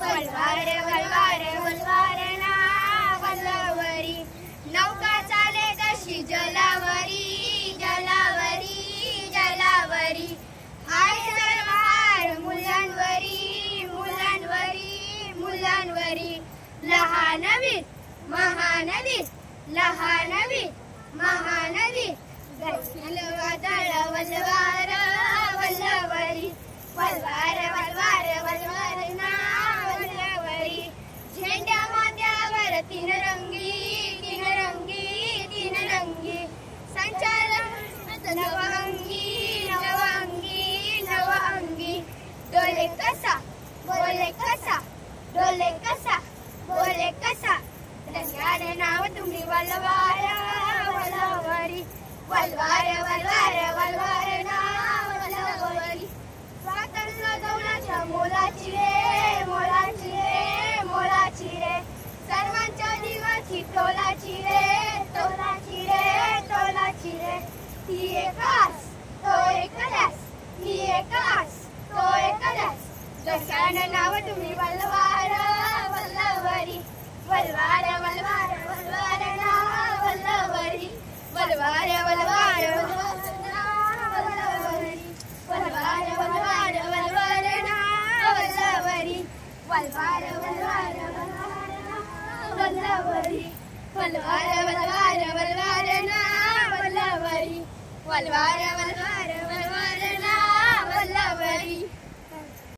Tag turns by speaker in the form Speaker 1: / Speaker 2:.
Speaker 1: वल्वार वल्वार वल्वार ना वल्लवरी नौका चाले तशी जलावरी जलावरी जलावरी हाय सर्वहार मुलांवरी मुलांवरी मुलांवरी लहानवीर महानवीर लहानवीर महानवीर वादळ वल्वार वल्लवरी वल्वार वल्वार वल्वार ना वल्लवरी झेंड्या माथ्यावर तीन रंगी तीन रंगी तीन रंगी संचालन नवअंगी नवअंगी नवअंगी डोले कसा बोले कसा डोले कसा बोले कसा रंगाने नाव तुम्ही वल्वार वल्लवरी वल्वार वल्वार वल्वार ना वल्लवरी स्वातंत्र्य गौणाच्या मोलाची रे मोलाची रे मोलाची रे सर्वांच्या जीवाची तोलाची रे तोलाची रे तोलाची रे ही एक आस तो एक ध्यास ही एक आस तो एक ध्यास जशाने नाव तुम्ही वल्वार वल्लवरी वल्वार वल्वार वल्वार ना वल्लवरी वल्वार वल्वार वल्लवरी वल्वार वल्वार वल्वार ना वल्लवरी वल्वार वल्वार वल्लवरी वल्वार वल्वार वल्वार ना वल्लवरी वल्वार वल्वार वल्वार ना वल्लवरी